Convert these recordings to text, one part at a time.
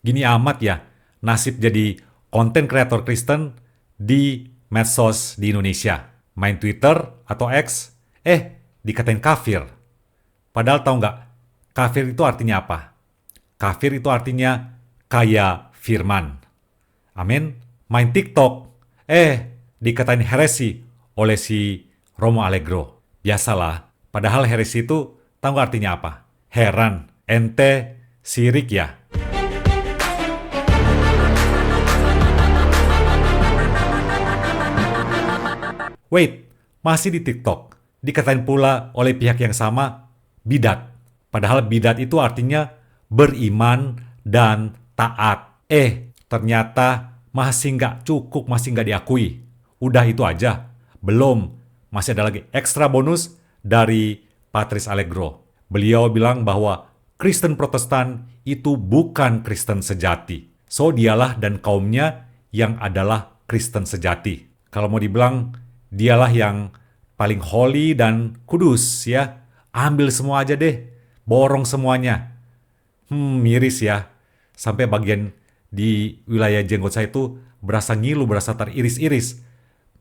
Gini amat ya, nasib jadi konten kreator Kristen di medsos di Indonesia. Main Twitter atau X, dikatain kafir. Padahal tahu nggak, kafir itu artinya apa? Kafir itu artinya kaya firman. Amin. Main TikTok, dikatain heresi oleh si Romo Allegro. Biasalah, padahal heresi itu tahu nggak artinya apa? Heran, ente, sirik ya. Wait, masih di TikTok. Dikatain pula oleh pihak yang sama, bidat. Padahal bidat itu artinya beriman dan taat. Ternyata masih nggak cukup, masih nggak diakui. Udah itu aja. Belum. Masih ada lagi ekstra bonus dari Patrice Allegro. Beliau bilang bahwa Kristen Protestan itu bukan Kristen sejati. So dialah dan kaumnya yang adalah Kristen sejati. Kalau mau dibilang, dialah yang paling holy dan kudus ya. Ambil semua aja deh. Borong semuanya. Miris ya. Sampai bagian di wilayah jenggot saya itu berasa ngilu, berasa teriris-iris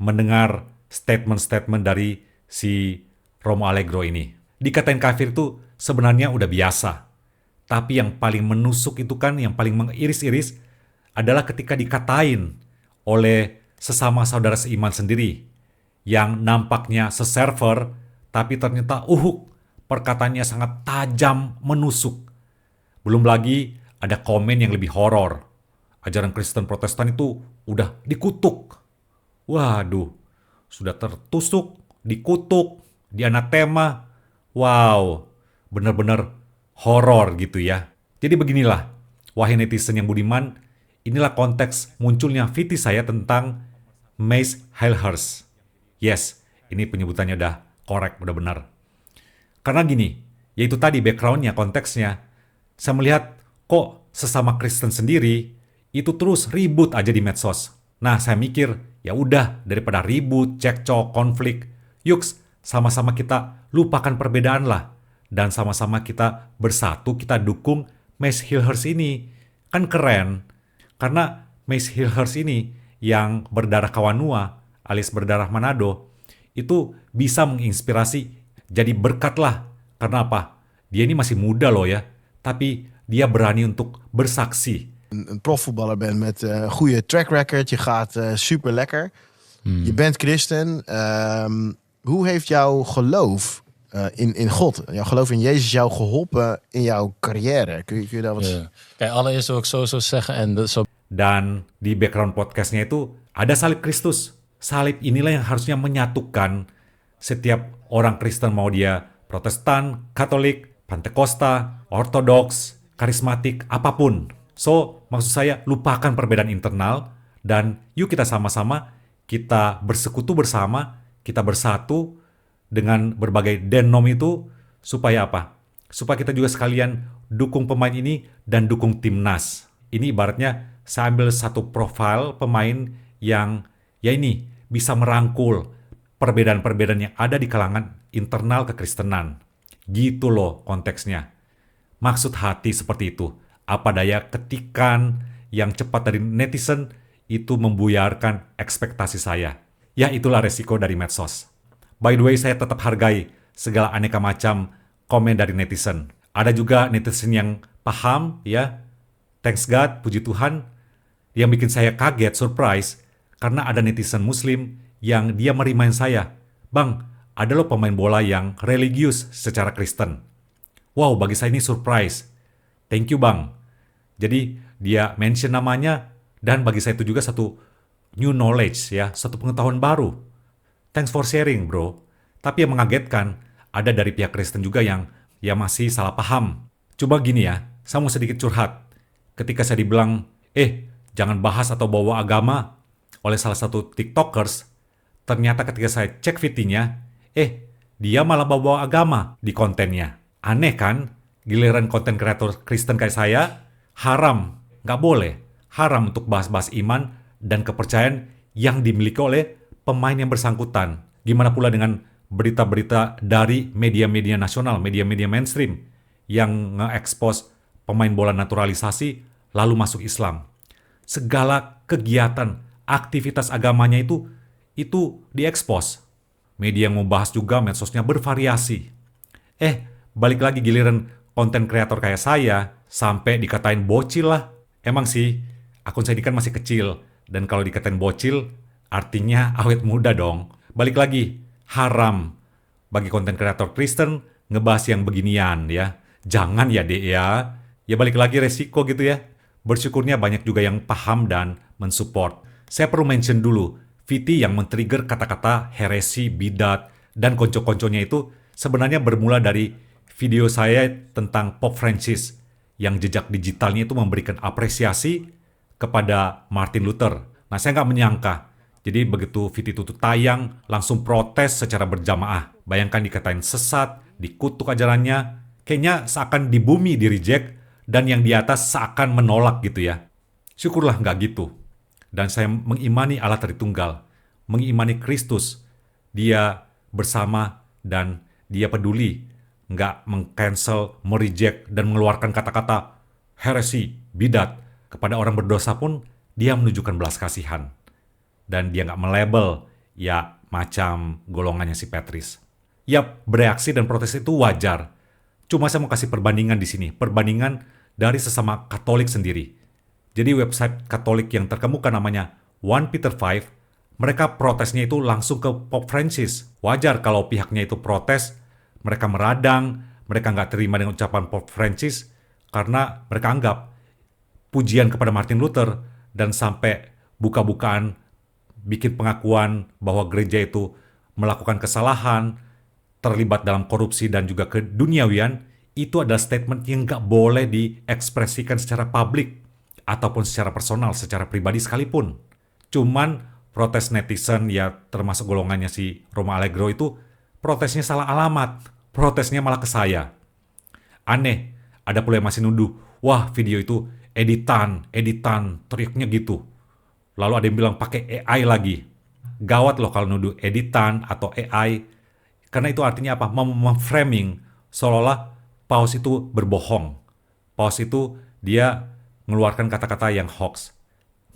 mendengar statement-statement dari si Romo Allegro ini. Dikatain kafir itu sebenarnya udah biasa. Tapi yang paling menusuk itu kan, yang paling mengiris-iris adalah ketika dikatain oleh sesama saudara seiman sendiri yang nampaknya seserver, tapi ternyata perkataannya sangat tajam, menusuk. Belum lagi ada komen yang lebih horor. Ajaran Kristen Protestan itu udah dikutuk. Waduh, sudah tertusuk, dikutuk, dianatema. Wow, benar-benar horor gitu ya. Jadi beginilah, wahai netizen yang budiman, inilah konteks munculnya VT saya tentang Mace Hilhers. Yes, ini penyebutannya udah korek, udah benar. Karena gini, yaitu tadi background-nya, konteksnya, saya melihat kok sesama Kristen sendiri itu terus ribut aja di medsos. Nah, saya mikir, ya udah daripada ribut, cekcok, konflik, yuk sama-sama kita lupakan perbedaan lah. Dan sama-sama kita bersatu, kita dukung Mace Hilhers ini. Kan keren. Karena Mace Hilhers ini yang berdarah Kawanua, alias berdarah Manado, itu bisa menginspirasi, jadi berkat lah. Karena apa? Dia ini masih muda loh ya, tapi dia berani untuk bersaksi. Een profvoetballer bent met een goede track record. Je gaat super lekker. Je bent christen. Hoe heeft jouw geloof in God, jouw geloof in Jezus jou geholpen in jouw carrière? Kun je daar wat... Ja. Kijk, allereerst wil ik sowieso zeggen, Dan di background podcastnya itu ada salib Kristus. Salib inilah yang harusnya menyatukan setiap orang Kristen, mau dia Protestan, Katolik, Pentakosta, Ortodoks, karismatik, apapun. So, maksud saya lupakan perbedaan internal dan yuk kita sama-sama, kita bersekutu bersama, kita bersatu dengan berbagai denom itu supaya apa? Supaya kita juga sekalian dukung pemain ini dan dukung timnas. Ini ibaratnya saya ambil satu profil pemain yang ya ini bisa merangkul perbedaan-perbedaan yang ada di kalangan internal kekristenan. Gitu loh konteksnya. Maksud hati seperti itu. Apa daya ketikan yang cepat dari netizen itu membuyarkan ekspektasi saya. Ya itulah resiko dari medsos. By the way, saya tetap hargai segala aneka macam komen dari netizen. Ada juga netizen yang paham ya. Thanks God, puji Tuhan. Yang bikin saya kaget, surprise, karena ada netizen muslim yang dia merimain saya. Bang, ada loh pemain bola yang religius secara Kristen. Wow, bagi saya ini surprise. Thank you bang. Jadi dia mention namanya dan bagi saya itu juga satu new knowledge ya, satu pengetahuan baru. Thanks for sharing bro. Tapi yang mengagetkan ada dari pihak Kristen juga yang ya masih salah paham. Coba gini ya, saya mau sedikit curhat. Ketika saya dibilang, jangan bahas atau bawa agama oleh salah satu TikTokers, ternyata ketika saya cek VT-nya, dia malah bawa agama di kontennya. Aneh kan? Giliran konten kreator Kristen kayak saya, haram, nggak boleh. Haram untuk bahas-bahas iman dan kepercayaan yang dimiliki oleh pemain yang bersangkutan. Gimana pula dengan berita-berita dari media-media nasional, media-media mainstream yang nge-expose pemain bola naturalisasi lalu masuk Islam. Segala kegiatan, aktivitas agamanya itu diekspos. Media yang membahas juga, medsosnya bervariasi. Balik lagi giliran konten kreator kayak saya, sampai dikatain bocil lah. Emang sih, akun saya ini kan masih kecil. Dan kalau dikatain bocil, artinya awet muda dong. Balik lagi, haram bagi konten kreator Kristen ngebahas yang beginian ya. Jangan ya dek ya. Ya balik lagi resiko gitu ya. Bersyukurnya banyak juga yang paham dan mensupport. Saya perlu mention dulu, VT yang men-trigger kata-kata heresi, bidat, dan konco-konconya itu sebenarnya bermula dari video saya tentang Pope Francis yang jejak digitalnya itu memberikan apresiasi kepada Martin Luther. Nah, saya nggak menyangka. Jadi begitu VT itu tayang, langsung protes secara berjamaah. Bayangkan dikatain sesat, dikutuk ajarannya, kayaknya seakan di bumi di-reject, dan yang di atas seakan menolak gitu ya. Syukurlah nggak gitu. Dan saya mengimani Allah Tritunggal, mengimani Kristus. Dia bersama dan dia peduli, nggak meng-cancel, mereject, dan mengeluarkan kata-kata heresi, bidat. Kepada orang berdosa pun, dia menunjukkan belas kasihan. Dan dia nggak melabel, ya macam golongannya si Patrice. Yap, bereaksi dan protes itu wajar. Cuma saya mau kasih perbandingan di sini. Perbandingan dari sesama Katolik sendiri. Jadi website Katolik yang terkemuka namanya 1 Peter 5, mereka protesnya itu langsung ke Pope Francis. Wajar kalau pihaknya itu protes, mereka meradang, mereka nggak terima dengan ucapan Pope Francis, karena mereka anggap pujian kepada Martin Luther dan sampai buka-bukaan bikin pengakuan bahwa gereja itu melakukan kesalahan, terlibat dalam korupsi dan juga keduniawian, itu adalah statement yang nggak boleh diekspresikan secara publik ataupun secara personal, secara pribadi sekalipun. Cuman protes netizen, ya termasuk golongannya si Roma Allegro itu, protesnya salah alamat. Protesnya malah ke saya. Aneh, ada pula yang masih nuduh, wah video itu editan, teriaknya gitu. Lalu ada yang bilang pakai AI lagi. Gawat loh kalau nuduh editan atau AI, karena itu artinya apa? Memframing seolah-olah Paus itu berbohong. Paus itu dia mengeluarkan kata-kata yang hoax.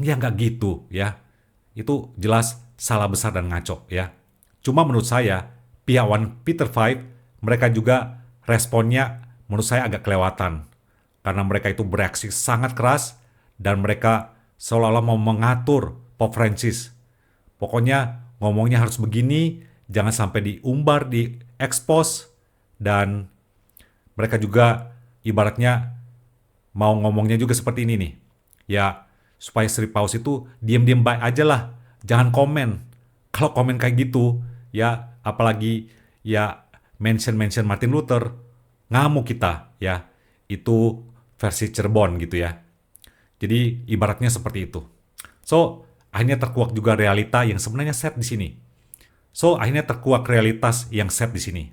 Ya nggak gitu ya. Itu jelas salah besar dan ngaco ya. Cuma menurut saya, pihak 1 Peter 5, mereka juga responnya menurut saya agak kelewatan. Karena mereka itu bereaksi sangat keras dan mereka seolah-olah mau mengatur Pope Francis. Pokoknya ngomongnya harus begini, jangan sampai diumbar, diekspos, dan mereka juga ibaratnya mau ngomongnya juga seperti ini nih. Ya, supaya Sri Paus itu diam-diam baik aja lah, jangan komen. Kalau komen kayak gitu, ya apalagi ya mention Martin Luther, ngamuk kita ya. Itu versi Cirebon gitu ya. Jadi ibaratnya seperti itu. So, akhirnya terkuak juga realita yang sebenarnya set di sini. Akhirnya terkuak realitas yang set di sini.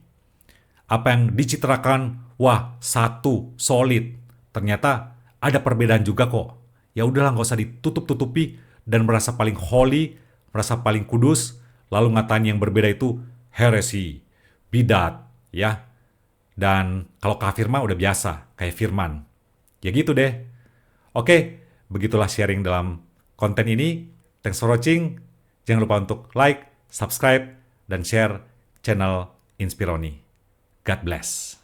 Apa yang dicitrakan, wah, satu, solid. Ternyata ada perbedaan juga kok. Ya udahlah, nggak usah ditutup-tutupi dan merasa paling holy, merasa paling kudus, lalu ngatain yang berbeda itu heresi, bidat, ya. Dan kalau kafir mah udah biasa, kayak firman. Ya gitu deh. Oke, begitulah sharing dalam konten ini. Thanks for watching. Jangan lupa untuk like, subscribe, dan share channel Inspironi. God bless.